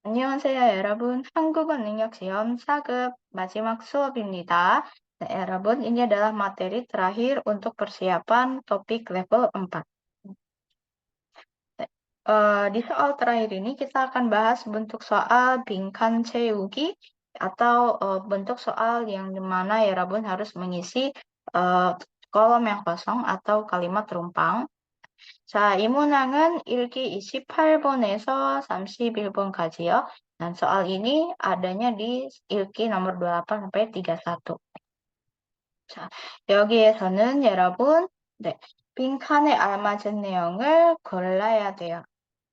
안녕하세요, 여러분. 한국어 능력 시험 4급 마지막 suap입니다. Nah, 여러분, ini adalah materi terakhir untuk persiapan topik level 4. Di soal terakhir ini kita akan bahas bentuk soal bingkan ceugi atau bentuk soal yang dimana 여러분 harus mengisi kolom yang kosong atau kalimat rumpang. 자, 이 문항은 읽기 28번에서 31번까지요. Dan soal ini adanya di 읽기 nomor 28 sampai 31. 자, 여기에서는 여러분, 네, 빈칸에 알맞은 내용을 골라야 돼요.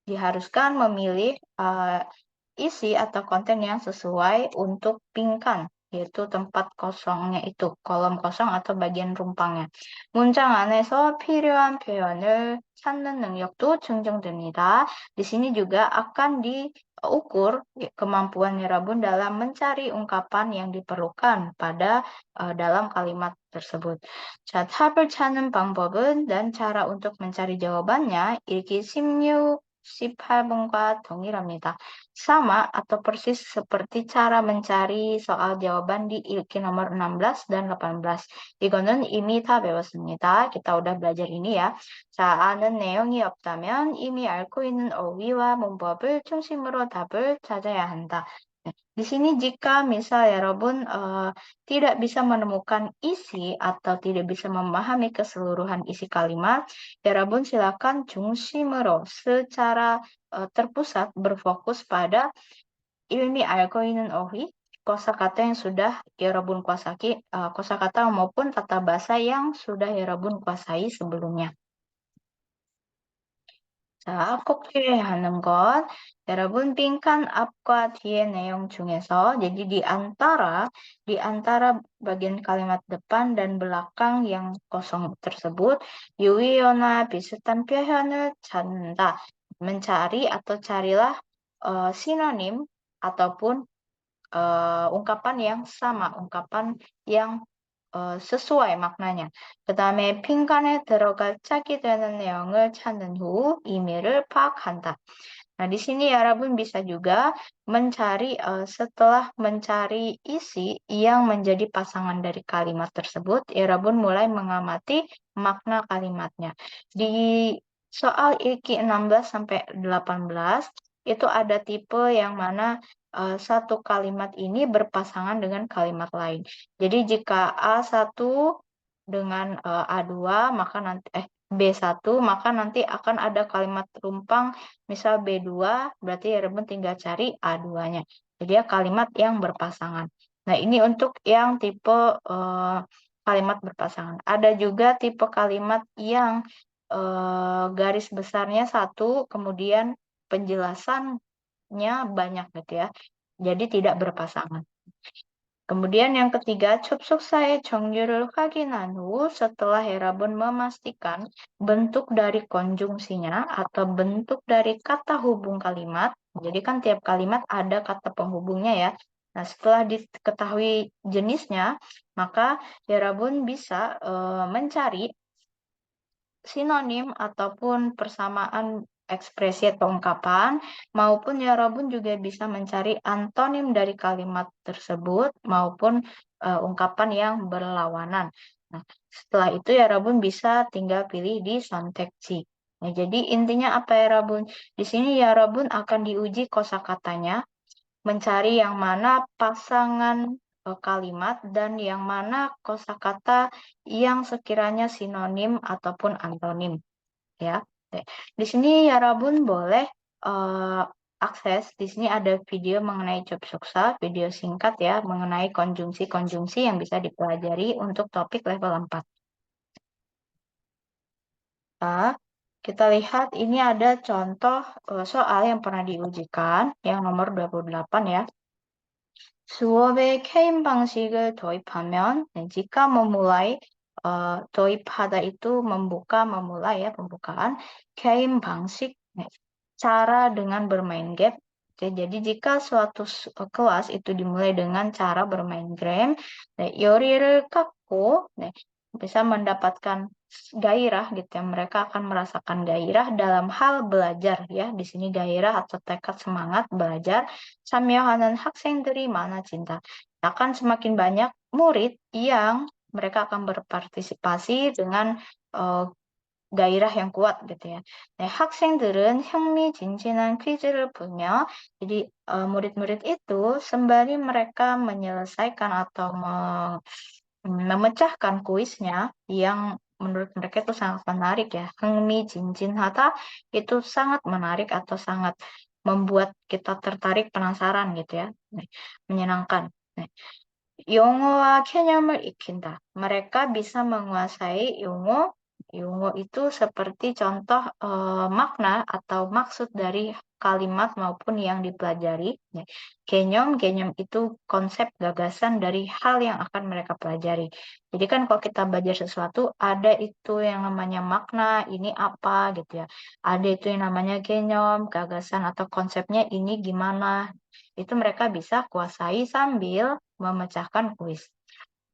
Diharuskan memilih isi atau konten yang sesuai untuk 빈칸, yaitu tempat kosongnya itu, kolom kosong atau bagian rumpangnya. 문장 안에서 필요한 표현을 찾는 능력도 증정됩니다. Di sini juga akan diukur kemampuan Yerabun dalam mencari ungkapan yang diperlukan pada dalam kalimat tersebut. 자, 답을 찾는 방법은 dan cara untuk mencari jawabannya 읽기 16, 18번과 동일합니다. Sama atau persis seperti cara mencari soal jawaban di 읽기 nomor 16 dan 18. 이거는 이미 다 배웠습니다. Kita udah belajar ini ya. 자, 아는 내용이 없다면 이미 앓고 있는 어휘와 문법을 중심으로 답을 찾아야 한다. Di sini jika misal 여러분 tidak bisa menemukan isi atau tidak bisa memahami keseluruhan isi kalimat, 여러분 silakan 중심으로 secara terpusat berfokus pada ilmi 알고 있는 어휘, kosakata yang sudah 여러분 kuasai, kosakata maupun tata bahasa yang sudah 여러분 kuasai sebelumnya. 자, 꼭 주의하는 건 여러분 빈칸 앞과 뒤의 내용 중에서 jadi di antara bagian kalimat depan dan belakang yang kosong tersebut 유의어나 비슷한 표현을 찾는다. mencari atau carilah sinonim ataupun ungkapan yang sama, ungkapan yang sesuai maknanya. 그다음에 빈칸에 들어갈 짝이 되는 내용을 찾는 후 의미를 파악한다. Nah, di sini 여러분 bisa juga mencari setelah mencari isi yang menjadi pasangan dari kalimat tersebut, 여러분 mulai mengamati makna kalimatnya. Di soal IKI 16 sampai 18 itu ada tipe yang mana satu kalimat ini berpasangan dengan kalimat lain. Jadi jika A1 dengan A2 maka nanti B1 maka nanti akan ada kalimat rumpang misal B2 berarti Rebun tinggal cari A2-nya. Jadi ya kalimat yang berpasangan. Nah, ini untuk yang tipe kalimat berpasangan. Ada juga tipe kalimat yang garis besarnya satu, kemudian penjelasannya banyak gitu ya. Jadi tidak berpasangan. Kemudian yang ketiga, 접속사의 정규를 확인한 후 setelah Herabun memastikan bentuk dari konjungsinya atau bentuk dari kata hubung kalimat. Jadi kan tiap kalimat ada kata penghubungnya ya. Nah, setelah diketahui jenisnya, maka Herabun bisa mencari sinonim ataupun persamaan ekspresi atau ungkapan, maupun Yorobun juga bisa mencari antonim dari kalimat tersebut maupun ungkapan yang berlawanan. Nah, setelah itu Yorobun bisa tinggal pilih di 선택지. Nah, jadi intinya apa Yorobun? Di sini Yorobun akan diuji kosakatanya, mencari yang mana pasangan kalimat dan yang mana kosakata yang sekiranya sinonim ataupun antonim ya. Di sini Yarabun boleh akses. Di sini ada video mengenai 접속사, video singkat ya mengenai konjungsi-konjungsi yang bisa dipelajari untuk topik level 4. Nah, kita lihat ini ada contoh soal yang pernah diujikan yang nomor 28 ya. 수업에 개인 방식을 도입하면 jika memulai 도입하다 itu membuka, memulai ya pembukaan 개인 방식 cara dengan bermain game. Jadi jika suatu kelas itu dimulai dengan cara bermain game, 요리를 깎고 bisa mendapatkan gairah gitu ya. Mereka akan merasakan gairah dalam hal belajar ya. Di sini gairah atau tekad semangat belajar. 참여하는 학생들이 많아진다. Akan semakin banyak murid yang mereka akan berpartisipasi dengan gairah yang kuat gitu ya. 네, 학생들은 흥미진진한 퀴즈를 풀며 jadi murid-murid itu sembari mereka menyelesaikan atau memecahkan kuisnya yang menurut mereka itu sangat menarik ya. 흥미진진하다 itu sangat menarik atau sangat membuat kita tertarik penasaran gitu ya. 네, menyenangkan. 네. 영어와 개념을 익힌다. Mereka bisa menguasai 용어. 용어 itu seperti contoh makna atau maksud dari kalimat maupun yang dipelajari. Ya. Genyom itu konsep gagasan dari hal yang akan mereka pelajari. Jadi kan kalau kita belajar sesuatu, ada itu yang namanya makna, ini apa gitu ya. Ada itu yang namanya genyom, gagasan atau konsepnya ini gimana. Itu mereka bisa kuasai sambil memecahkan kuis.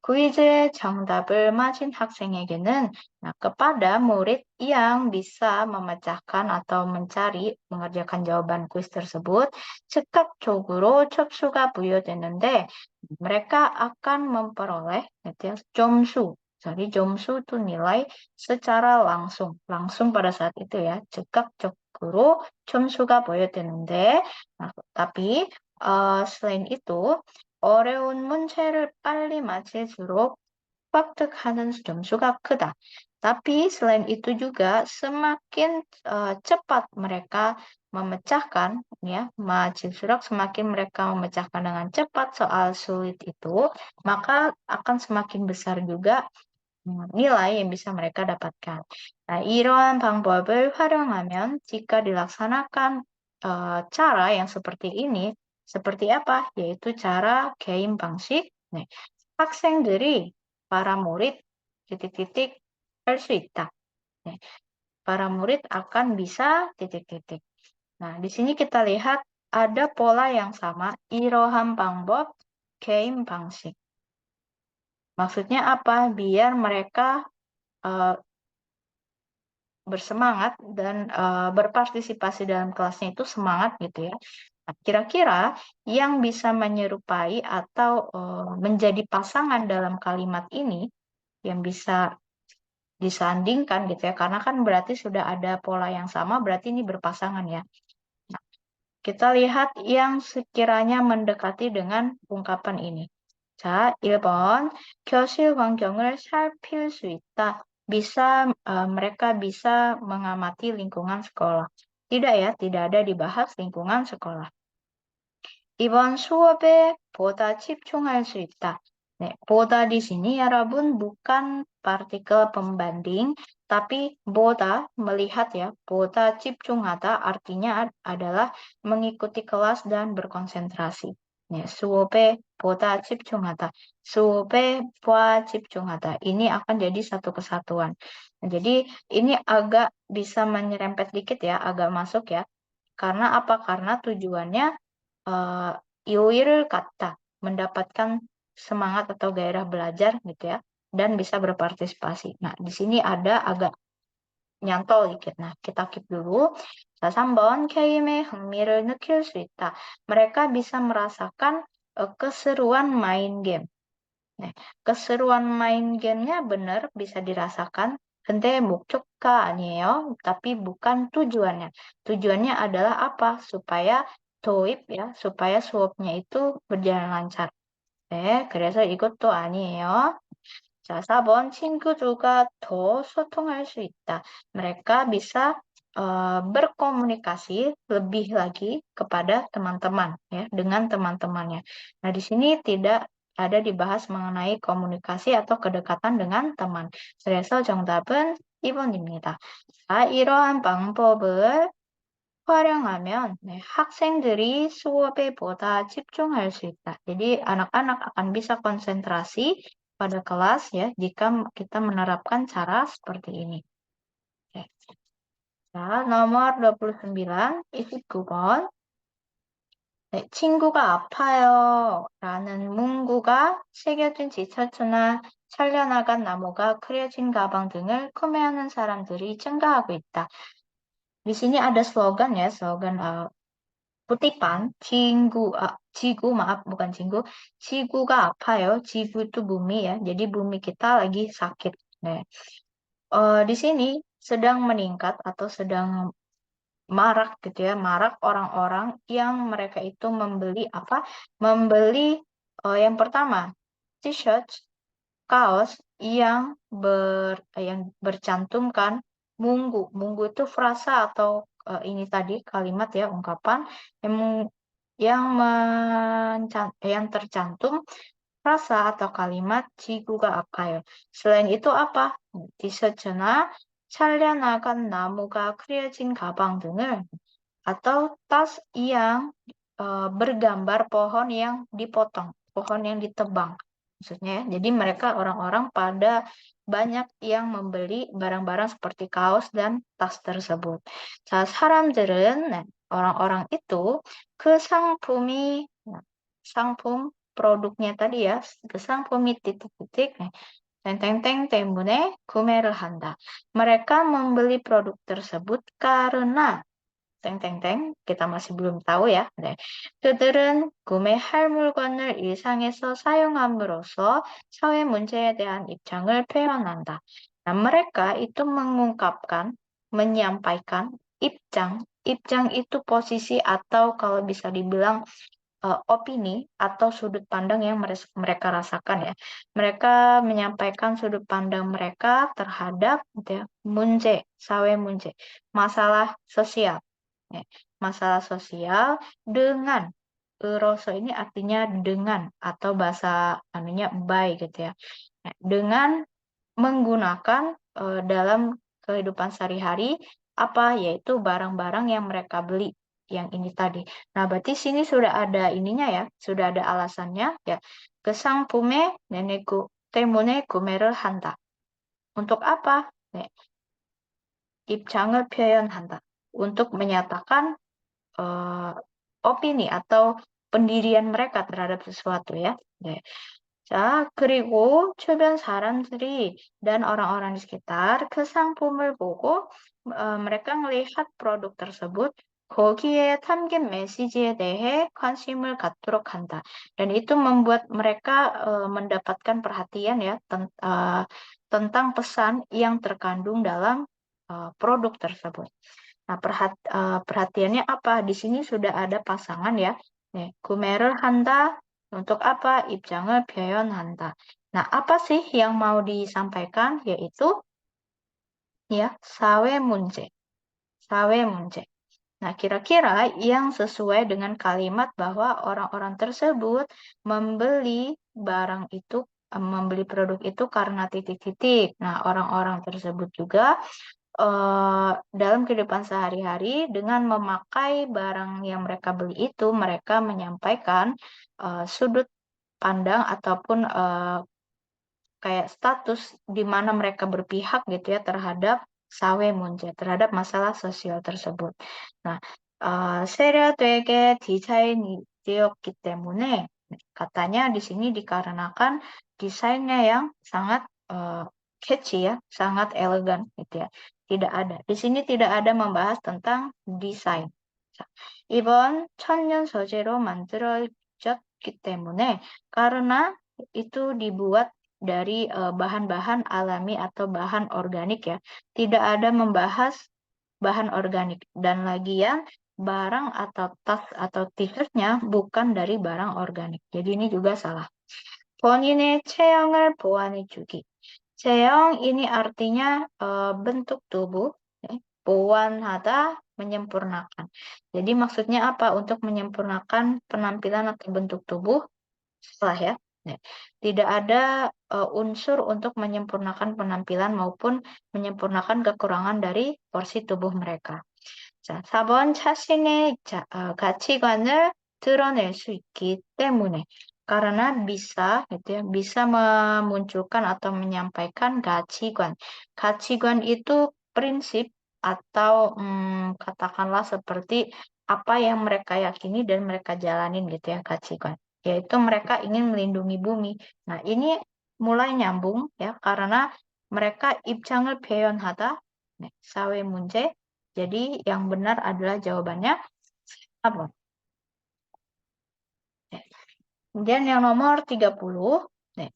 kui즈의 정답을 맞힌 학생에게는 kepada murid yang bisa memecahkan atau mencari mengerjakan jawaban kuis tersebut 즉각적으로 첩수가 부여되는데 mereka akan memperoleh gitu ya, 점수. Jadi 점수 itu nilai secara langsung pada saat itu ya. 즉각적으로 점수가 부여되는데 tapi selain itu 어려운 문제를 빨리 맞힐수록 획득하는 점수가 크다. Tapi selain itu juga semakin cepat mereka memecahkan ya, majilsurok semakin mereka memecahkan dengan cepat soal sulit itu, maka akan semakin besar juga nilai yang bisa mereka dapatkan. Nah, 이러한 방법을 활용하면 jika dilaksanakan cara yang seperti ini, seperti apa? Yaitu cara game 방식. 네. 학생들이 para murid titik-titik 할 수 있다. 네. Para murid akan bisa titik-titik. Nah, di sini kita lihat ada pola yang sama, 이러한 방법 game 방식. Maksudnya apa? Biar mereka bersemangat dan berpartisipasi dalam kelasnya itu semangat gitu ya. Nah, kira-kira yang bisa menyerupai atau menjadi pasangan dalam kalimat ini yang bisa disandingkan gitu ya, karena kan berarti sudah ada pola yang sama, berarti ini berpasangan ya. Nah, kita lihat yang sekiranya mendekati dengan ungkapan ini. 자, 1번 교실 환경을 살필 수 있다. Bisa mereka bisa mengamati lingkungan sekolah. Tidak ya, tidak ada dibahas lingkungan sekolah. 2번 수업에 보다 집중할 수 있다. 네, 보다 di sini 여러분 bukan partikel pembanding, tapi boda melihat ya, boda 집중하다 artinya adalah mengikuti kelas dan berkonsentrasi. 네, 수업에 보다 집중하다. 수업에 보다 집중하다. Ini akan jadi satu kesatuan. Nah, jadi ini agak bisa menyerempet dikit ya, agak masuk ya. Karena apa? Karena tujuannya 요일을 갖다, mendapatkan semangat atau gairah belajar gitu ya, dan bisa berpartisipasi. Nah, di sini ada agak nyantol dikit. Nah, kita keep dulu. 자, 3번 게임의 흥미를 느낄 수 있다. Mereka bisa merasakan keseruan main game. 네, keseruan main gamenya benar bisa dirasakan. 근데 목적가 아니에요. Tapi bukan tujuannya. Tujuannya adalah apa? Supaya 도입 ya, supaya suapnya itu berjalan lancar. 네, 그래서 이것도 아니에요. 자, 4번 친구들과 더 소통할 수 있다. Mereka bisa berkomunikasi lebih lagi kepada teman-teman ya, dengan teman-temannya. Nah, di sini tidak ada dibahas mengenai komunikasi atau kedekatan dengan teman. 그래서 정답은 2번입니다. 자, 이러한 방법을 활용하면 네, 학생들이 수업에 보다 집중할 수 있다. Jadi anak-anak akan bisa konsentrasi pada kelas ya jika kita menerapkan cara seperti ini. Oke. 자, nomor 29 isi 9번. 네, 친구가 아파요 라는 문구가 새겨진 지철투나 살려나간 나무가 그려진 가방 등을 구매하는 사람들이 증가하고 있다. Di sini ada slogan ya, slogan kutipan, jigu, maaf bukan jinggu, jigu가 아파요. Jigu itu bumi ya, jadi bumi kita lagi sakit. Nah, di sini sedang meningkat atau sedang marak gitu ya, marak orang-orang yang mereka itu membeli apa? Membeli yang pertama t-shirt, kaos yang bercantumkan munggu. Munggu itu frasa atau ini tadi kalimat ya, ungkapan yang yang tercantum frasa atau kalimat 지구가 아파요. Selain itu apa? 디저트나 잘려나간 나무가 그려진 가방 등을 atau tas yang bergambar pohon yang dipotong, pohon yang ditebang. Maksudnya ya, jadi mereka orang-orang pada banyak yang membeli barang-barang seperti kaos dan tas tersebut. 자, 사람들은, nah, orang-orang itu 그 상품이, nah, 상품 produknya tadi ya, 그 상품이 titik-titik, teng-teng-teng 때문에 구매를 한다. Mereka membeli produk tersebut karena 땡땡땡. kita masih belum tahu ya. 네. 그들은 구매할 물건을 일상에서 사용함으로써 사회 문제에 대한 입장을 표현한다. Nah, mereka itu mengungkapkan, menyampaikan 입장. 입장 itu posisi atau kalau bisa dibilang opini atau sudut pandang yang mereka rasakan ya. Mereka menyampaikan sudut pandang mereka terhadap gitu ya, 문제, 사회 문제, masalah sosial. Ya, masalah sosial dengan eroso ini artinya dengan atau bahasa anunya by gitu ya. Nah, dengan menggunakan dalam kehidupan sehari-hari apa yaitu barang-barang yang mereka beli yang ini tadi. Nah, berarti sini sudah ada ininya ya, sudah ada alasannya ya. Kesangpume neneku temune 구매를 한다. Untuk apa? 네, 입장을 표현한다. Untuk menyatakan opini atau pendirian mereka terhadap sesuatu ya. 네. 자, 그리고 주변 사람들이 dan orang-orang di sekitar 그 상품을 보고 mereka melihat produk tersebut 거기에 담긴 메시지에 대해 관심을 갖도록 한다. Dan itu membuat mereka mendapatkan perhatian ya tentang pesan yang terkandung dalam produk tersebut. Nah, perhatiannya apa? Di sini sudah ada pasangan ya. 네, 구매를 한다. Untuk apa? 입장을 표현한다. Nah, apa sih yang mau disampaikan? Yaitu ya, 사회 문제. 사회 문제. Nah, kira-kira yang sesuai dengan kalimat bahwa orang-orang tersebut membeli barang itu, membeli produk itu karena titik-titik. Nah, orang-orang tersebut juga dalam kehidupan sehari-hari dengan memakai barang yang mereka beli itu, mereka menyampaikan sudut pandang ataupun kayak status di mana mereka berpihak gitu ya terhadap sawe 문제, terhadap masalah sosial tersebut. Nah, 세련되게 디자인이 되었기 때문에 katanya di sini dikarenakan desainnya yang sangat catchy ya, sangat elegan gitu ya. Tidak ada. Di sini tidak ada membahas tentang desain. 자, 이번 천년 소재로 만들어졌기 때문에 karena itu dibuat dari bahan-bahan alami atau bahan organik ya. Tidak ada membahas bahan organik dan lagian barang atau tas atau t-shirtnya bukan dari barang organik. Jadi ini juga salah. 본인의 체형을 보완해주기. 체형 ini artinya bentuk tubuh. Ya. 보완하다, menyempurnakan. Jadi maksudnya apa? Untuk menyempurnakan penampilan atau bentuk tubuh, salah ya. Ya. Tidak ada unsur untuk menyempurnakan penampilan maupun menyempurnakan kekurangan dari porsi tubuh mereka. 자, 4번 자신의 가치관을 드러낼 수 있기 때문에 karena bisa gitu ya, bisa memunculkan atau menyampaikan 가치관. 가치관 itu prinsip atau katakanlah seperti apa yang mereka yakini dan mereka jalanin gitu ya 가치관. Yaitu mereka ingin melindungi bumi. Nah, ini mulai nyambung ya karena mereka 입장을 표현하다. 네, 사회 문제. Jadi yang benar adalah jawabannya apa? 네. Kemudian yang nomor 30. 네.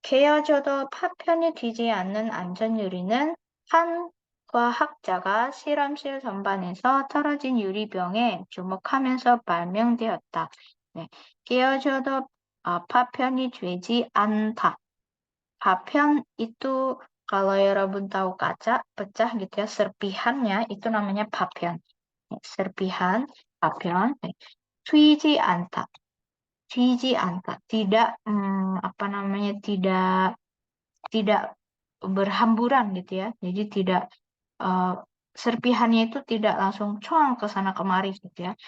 개어져도 파편이 뒤지 않는 안전유리는 한 과학자가 실험실 전반에서 떨어진 유리병에 주목하면서 발명되었다. 네. 깨어져도 파편이 되지 않다. 파편 itu kalau 여러분 tahu kaca pecah gitu ya, serpihannya itu namanya papian. Serpihan, papian, 되지 않다. 되지 않다. Tidak apa namanya? Tidak berhamburan gitu ya. Jadi tidak serpihannya itu tidak langsung cuang ke sana kemari gitu ya.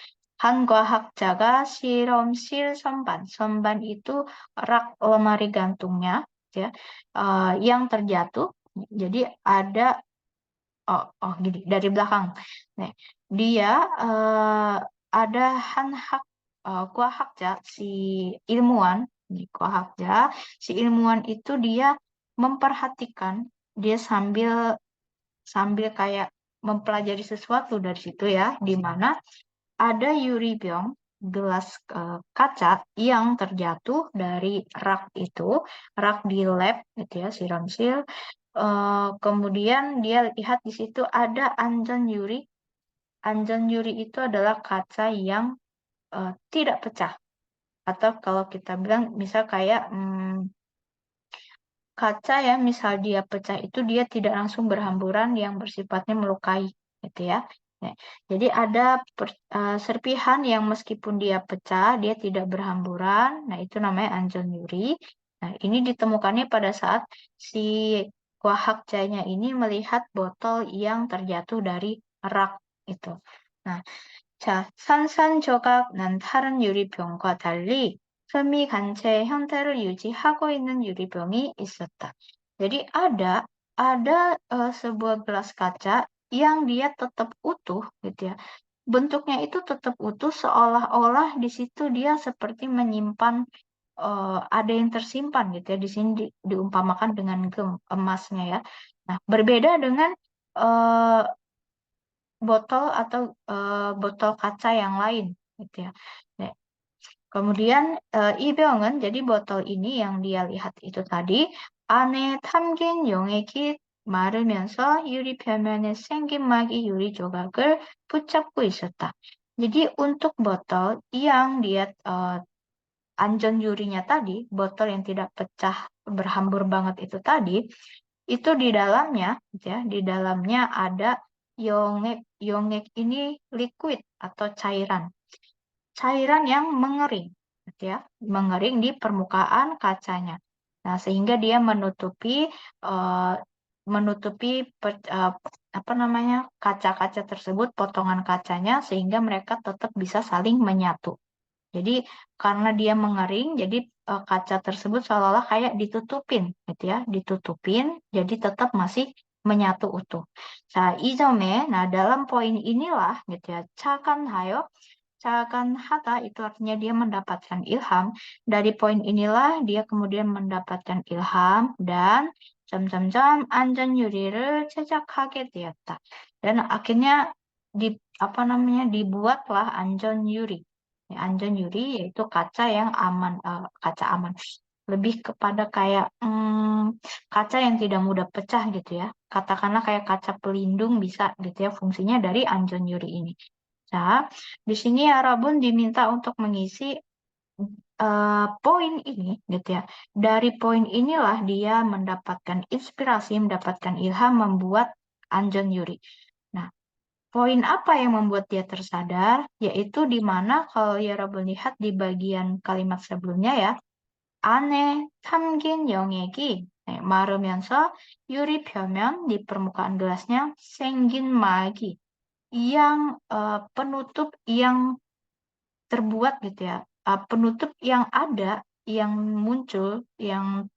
한 과학자가 실험실 선반, 선반 itu rak lemari gantungnya, ya, yang terjatuh. Jadi ada, gini dari belakang. Nah, dia ada 과학자 si ilmuwan, 과학자 si ilmuwan itu dia memperhatikan, dia sambil sambil kayak mempelajari sesuatu dari situ ya, di mana ada Yuribyong, gelas kaca yang terjatuh dari rak itu, rak di lab gitu ya, siramsil. Kemudian dia lihat di situ ada Anjan Yuri. Anjan Yuri itu adalah kaca yang tidak pecah. Atau kalau kita bilang misal kayak kaca ya, misal dia pecah itu dia tidak langsung berhamburan yang bersifatnya melukai gitu ya. Nah, jadi ada serpihan yang meskipun dia pecah dia tidak berhamburan. Nah, itu namanya anjonyuri. Nah, ini ditemukannya pada saat si Kwahakjanya ini melihat botol yang terjatuh dari rak itu. Nah, 자, 산산조각 난 다른 유리병과 달리 세미관체의 형태를 유지하고 있는 유리병이 있었다. Jadi ada sebuah gelas kaca yang dia tetap utuh gitu ya. Bentuknya itu tetap utuh seolah-olah di situ dia seperti menyimpan ada yang tersimpan gitu ya. Di sini diumpamakan dengan emasnya ya. Nah, berbeda dengan eh, botol atau botol kaca yang lain gitu ya. Nah, kemudian 이병은 jadi botol ini yang dia lihat itu tadi 안에 담긴 용액이 마르면서 유리 표면에 생긴 막이 유리 조각을 붙잡고 있었다. Jadi untuk botol yang dia anjon yurinya tadi, botol yang tidak pecah berhambur banget itu tadi, itu di dalamnya, gitu ya, di dalamnya ada yongek. Yongek ini liquid atau cairan, cairan yang mengering, gitu ya, mengering di permukaan kacanya. Nah, sehingga dia eh, menutupi apa namanya kaca-kaca tersebut, potongan kacanya, sehingga mereka tetap bisa saling menyatu. Jadi karena dia mengering, jadi kaca tersebut seolah-olah kayak ditutupin, gitu ya, ditutupin, jadi tetap masih menyatu utuh. Nah, dalam poin inilah, gitu ya, cakan hayo, cakan hata itu artinya dia mendapatkan ilham. Dari poin inilah dia kemudian mendapatkan ilham dan jam-jam anjan yuri를 제작하게 되었다. Dan akhirnya di apa namanya dibuatlah anjon yuri. Anjon Yuri yaitu kaca yang aman, kaca aman. Lebih kepada kayak kaca yang tidak mudah pecah gitu ya. Katakanlah kayak kaca pelindung bisa gitu ya fungsinya dari Anjon Yuri ini. Nah, di sini Arabun diminta untuk mengisi poin ini gitu ya. Dari poin inilah dia mendapatkan inspirasi, mendapatkan ilham membuat Anjon Yuri. Nah, poin apa yang membuat dia tersadar? Yaitu di mana kalau ya Rabu lihat di bagian kalimat sebelumnya ya, 안에 담긴 용액이 마르면서 유리 표면 di permukaan gelasnya 생긴 막이 yang penutup yang terbuat gitu ya, penutup yang ada yang muncul yang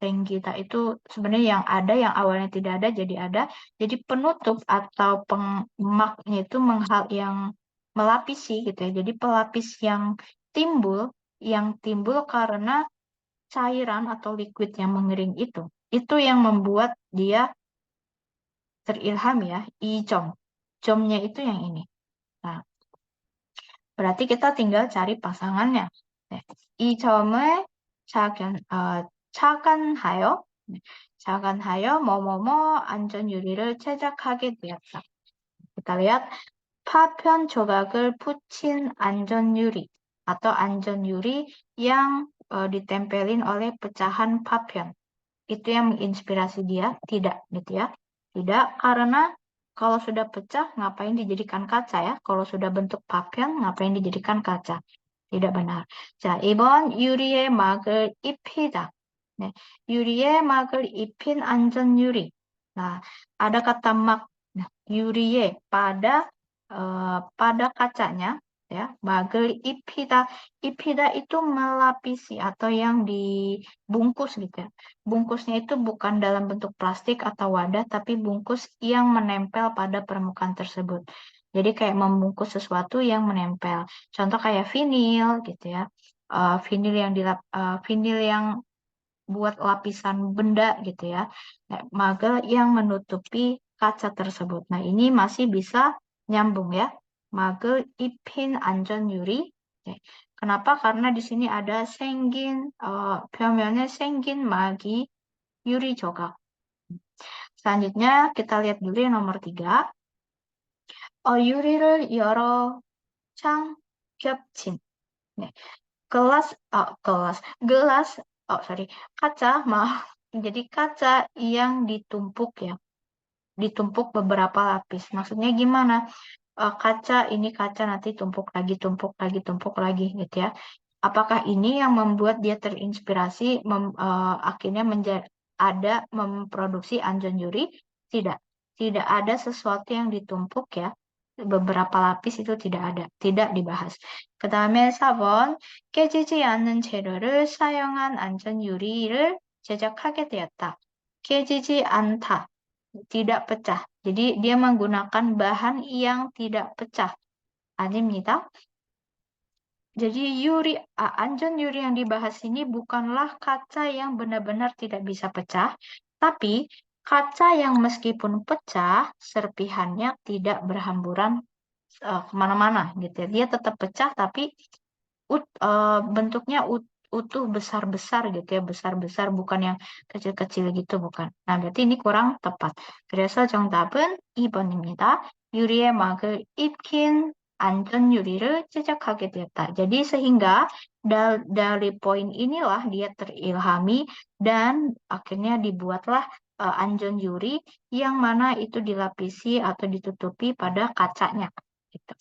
kita itu sebenarnya yang ada yang awalnya tidak ada jadi ada. Jadi penutup atau pemaknya itu yang melapisi gitu ya. Jadi pelapis yang timbul karena cairan atau liquid yang mengering itu yang membuat dia terilham ya, ijom. Jomnya itu yang ini. Nah, berarti kita tinggal cari pasangannya. 네, 이 점을 착안하여, 네, 착안하여 뭐뭐뭐 안전유리를 제작하게 되었다. Kita lihat 파편 조각을 붙인 안전유리 atau anjonyuri yang ditempelin oleh pecahan papion. Itu yang menginspirasi dia? Tidak, gitu ya. Tidak, karena kalau sudah pecah, ngapain dijadikan kaca ya? Kalau sudah bentuk papion, ngapain dijadikan kaca? Tidak benar. 자, 2번 유리에 막을 입히다. 네, 유리에 막을 입힌 안전유리. Nah, ada kata mak. Nah, yurie pada kacanya ya, magel ipida. Ipida itu melapisi atau yang dibungkus gitu ya. Bungkusnya itu bukan dalam bentuk plastik atau wadah, tapi bungkus yang menempel pada permukaan tersebut. Jadi kayak membungkus sesuatu yang menempel. Contoh kayak vinil gitu ya. Vinil yang buat lapisan benda gitu ya. Nah, magel yang menutupi kaca tersebut. Nah, ini masih bisa nyambung ya. Magel ipin anjon yuri. Oke. Kenapa? Karena di sini ada senggin, 표면에 senggin magi yuri jogak. Selanjutnya kita lihat dulu yang nomor 3. 유리를 여러 장 겹친. 네. gelas, sorry, kaca, maaf. Jadi kaca yang ditumpuk ya, ditumpuk beberapa lapis. Maksudnya gimana? Kaca ini kaca nanti tumpuk lagi gitu ya. Apakah ini yang membuat dia terinspirasi akhirnya memproduksi Anjon Yuri? Tidak. Tidak ada sesuatu yang ditumpuk ya. Beberapa lapis itu tidak ada, tidak dibahas. 그다음에 4번 깨지지 않는 재료를 사용한 안전 유리를 제작하게 되었다. 깨지지 않다, tidak pecah. Jadi dia menggunakan bahan yang tidak pecah. 아닙니다. Jadi anjon yuri yang dibahas ini bukanlah kaca yang benar-benar tidak bisa pecah, tapi kaca yang meskipun pecah, serpihannya tidak berhamburan kemana-mana gitu ya. Dia tetap pecah tapi bentuknya utuh besar-besar gitu ya, besar-besar bukan yang kecil-kecil gitu bukan. Nah, berarti ini kurang tepat. 그래서 정답은 2번입니다. 유리에 막을 입힌 안전 유리를 제작하게 되었다. Jadi sehingga dari poin inilah dia terilhami dan akhirnya dibuatlah anjon yuri yang mana itu dilapisi atau ditutupi pada kacanya gitu.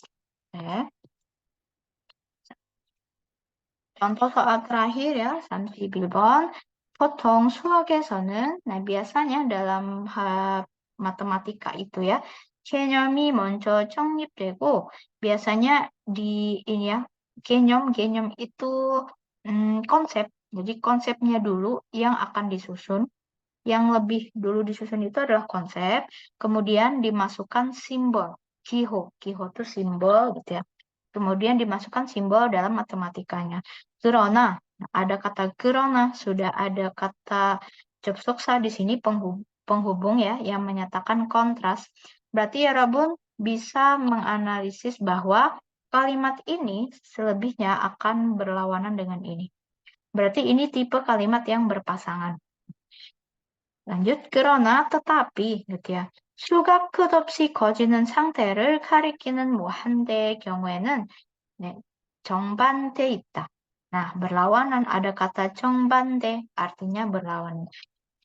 Contoh soal terakhir ya, 31번. 보통 수학에서는, nah biasanya dalam matematika itu ya, 개념이 먼저 정립되고, biasanya di ini ya, 개념 itu konsep. Jadi konsepnya dulu yang akan disusun. Yang lebih dulu disusun itu adalah konsep, kemudian dimasukkan simbol. Kiho itu simbol gitu ya. Kemudian dimasukkan simbol dalam matematikanya. Gerona, ada kata gerona, sudah ada kata 접속사 di sini penghubung ya yang menyatakan kontras. Berarti ya Rabun bisa menganalisis bahwa kalimat ini selebihnya akan berlawanan dengan ini. Berarti ini tipe kalimat yang berpasangan. Lanjut, 그러나 tetapi gitu ya. 수가 끝없이 거지는 상태를 가리키는 한 대의 경우에는 네, 정반대 있다. Nah, berlawanan ada kata 정반대, artinya berlawanan.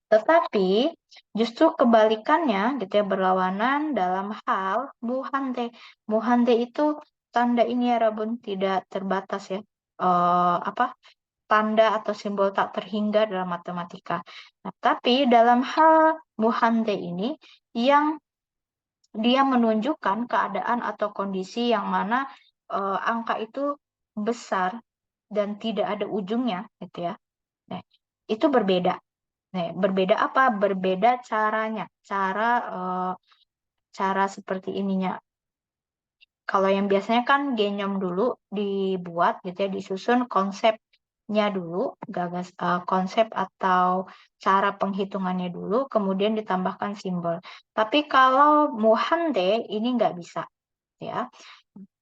Tetapi justru kebalikannya gitu ya, berlawanan dalam hal muhande. Muhande itu tanda ini ya Rabun tidak terbatas ya. Tanda atau simbol tak terhingga dalam matematika. Nah, tapi dalam hal muhande ini yang dia menunjukkan keadaan atau kondisi yang mana angka itu besar dan tidak ada ujungnya gitu ya. Nah, itu berbeda. Nah, berbeda apa? Berbeda caranya. Cara seperti ininya. Kalau yang biasanya kan genyom dulu dibuat gitu ya, disusun konsep konsepnya dulu, konsep atau cara penghitungannya dulu, kemudian ditambahkan simbol. Tapi kalau muhande ini nggak bisa, ya.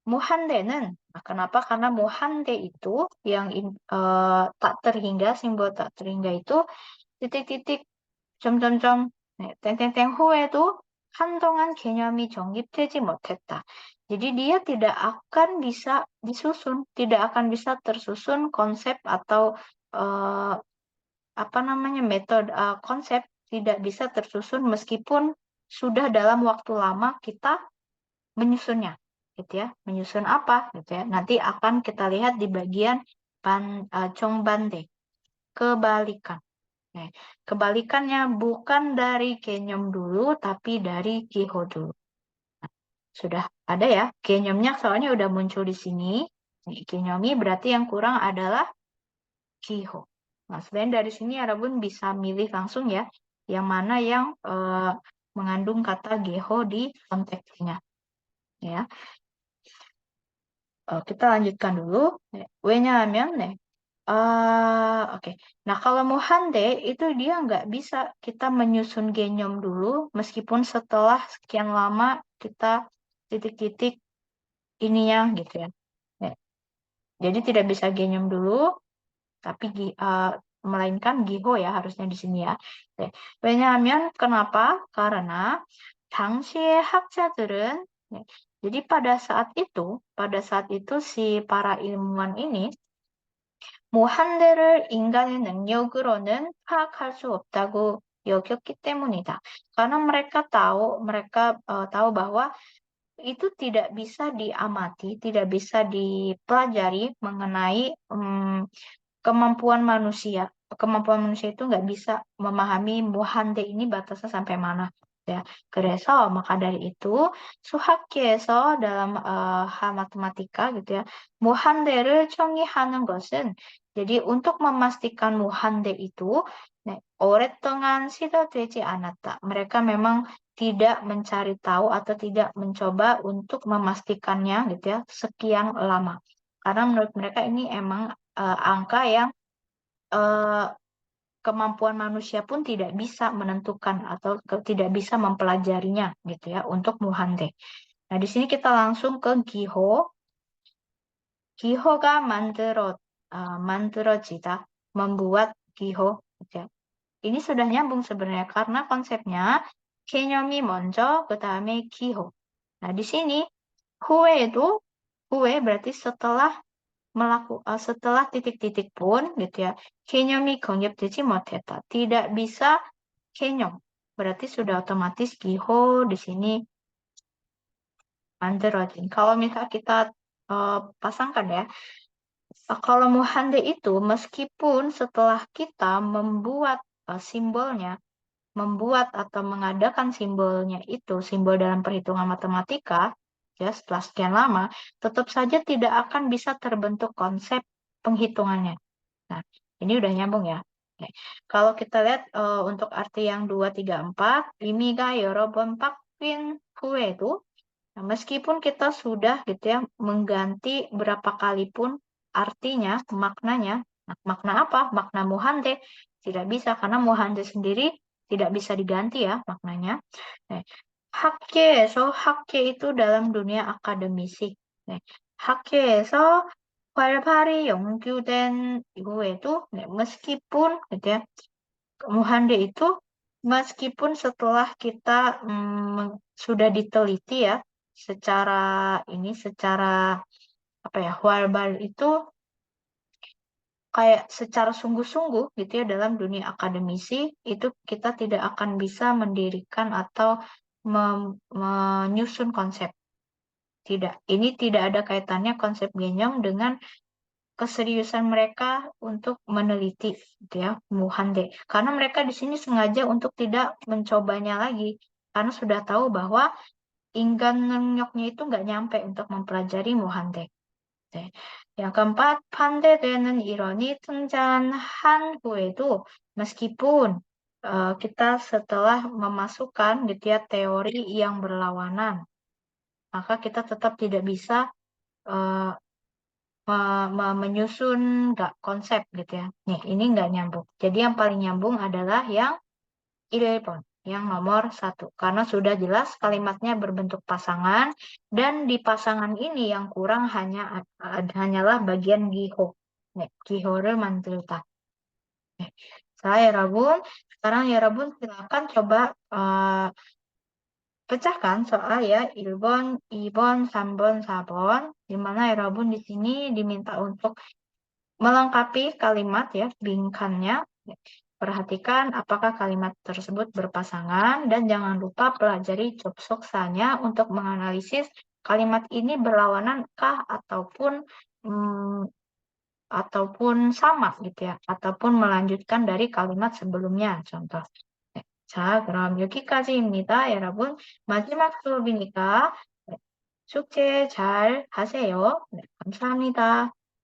Muhande는, kenapa? Karena muhande itu yang tak terhingga, simbol tak terhingga itu titik-titik 점점점 땡땡땡 후에도 한동안 개념이 정립되지 못했다. Jadi dia tidak akan bisa disusun, tidak akan bisa tersusun konsep atau eh, apa namanya metode konsep tidak bisa tersusun meskipun sudah dalam waktu lama kita menyusunnya, gitu ya. Menyusun apa, gitu ya. Nanti akan kita lihat di bagian Chongbande, kebalikan. Nah, kebalikannya bukan dari genyom dulu, tapi dari giho dulu. Nah, sudah ada ya, genyomnya soalnya udah muncul di sini. Nih, genyomi berarti yang kurang adalah giho. Nah, sebenarnya dari sini Arabun bisa milih langsung ya, yang mana yang mengandung kata geho di konteksnya. Ya, kita lanjutkan dulu. 왜냐하면, oke. Nah, kalau muhande itu dia nggak bisa kita menyusun genyom dulu, meskipun setelah sekian lama kita titik-titik ininya gitu ya. Ya, jadi tidak bisa genyom dulu, tapi melainkan giho ya harusnya di sini ya. 네. 왜냐하면 kenapa? Karena 당시의 학자들은 네. Jadi pada saat itu si para ilmuwan ini 무한대를 인간의 능력으로는 파악할 수 없다고 여겼기 때문이다. Karena mereka tahu bahwa itu tidak bisa diamati, tidak bisa dipelajari mengenai kemampuan manusia. Kemampuan manusia itu nggak bisa memahami muhande ini batasnya sampai mana. Ya, 그래서 maka dari itu 수학계에서 dalam hal matematika gitu ya, 무한대를 정의하는 것은 jadi untuk memastikan muhande itu 오랫동안 시도되지 않았다. Mereka memang tidak mencari tahu atau tidak mencoba untuk memastikannya gitu ya sekian lama. Karena menurut mereka ini emang angka yang eh, kemampuan manusia pun tidak bisa menentukan atau tidak bisa mempelajarinya gitu ya untuk muhande. Nah, di sini kita langsung ke giho. 기호가 만들어지다, membuat giho. Gitu ya. Ini sudah nyambung sebenarnya karena konsepnya 개념이 먼저, 그 다음에 기호. Nah, di sini huwe berarti setelah titik-titik pun gitu ya. 개념이 정립되지 못했다. Tidak bisa 개념. Berarti sudah otomatis giho di sini 만들어진. Kalau misal kita pasangkan ya. Kalau muhande itu meskipun setelah kita membuat simbolnya, membuat atau mengadakan simbolnya itu, simbol dalam perhitungan matematika, ya setelah sekian lama, tetap saja tidak akan bisa terbentuk konsep penghitungannya. Nah, ini udah nyambung ya. Oke. Kalau kita lihat untuk arti yang 2, 3, 4, imiga yorobon pakpin kue itu, nah, meskipun kita sudah gitu ya mengganti berapa kali pun artinya, maknanya, nah, makna apa? Makna muhande tidak bisa karena muhande sendiri tidak bisa diganti ya maknanya. Nah, 학계 itu dalam dunia akademisi. 네, 학계에서 활발히 연구된 이후에도 meskipun gitu ya muhande itu meskipun setelah kita sudah diteliti ya secara apa ya 활발 itu kayak secara sungguh-sungguh gitu ya dalam dunia akademisi itu kita tidak akan bisa mendirikan atau menyusun konsep. Tidak, ini tidak ada kaitannya konsep genyong dengan keseriusan mereka untuk meneliti gitu ya muhande. Karena mereka di sini sengaja untuk tidak mencobanya lagi karena sudah tahu bahwa inggan 능력nya itu nggak nyampe untuk mempelajari muhande. 네. Yang keempat, 반대되는 이론이 등장한 후에도 meskipun kita setelah memasukkan gitu ya teori yang berlawanan, maka kita tetap tidak bisa menyusun nggak konsep gitu ya. Nih, ini nggak nyambung. Jadi yang paling nyambung adalah yang 11, yang nomor 1. Karena sudah jelas kalimatnya berbentuk pasangan, dan di pasangan ini yang kurang hanyalah bagian giho. Nih, giho를 만들다. Saya Rabun, sekarang ya Rabun silakan coba pecahkan soal ya 1번, 2번, 3번, 4번, di mana ya Rabun di sini diminta untuk melengkapi kalimat ya, bingkannya. Perhatikan apakah kalimat tersebut berpasangan dan jangan lupa pelajari jobsoksanya untuk menganalisis kalimat ini berlawanan kah hmm, ataupun sama gitu ya, ataupun melanjutkan dari kalimat sebelumnya. Contoh. 네, 자, 그럼 여기까지입니다, 여러분. 마지막 수업이니까 네, 숙제 잘 하세요. 네, 감사합니다.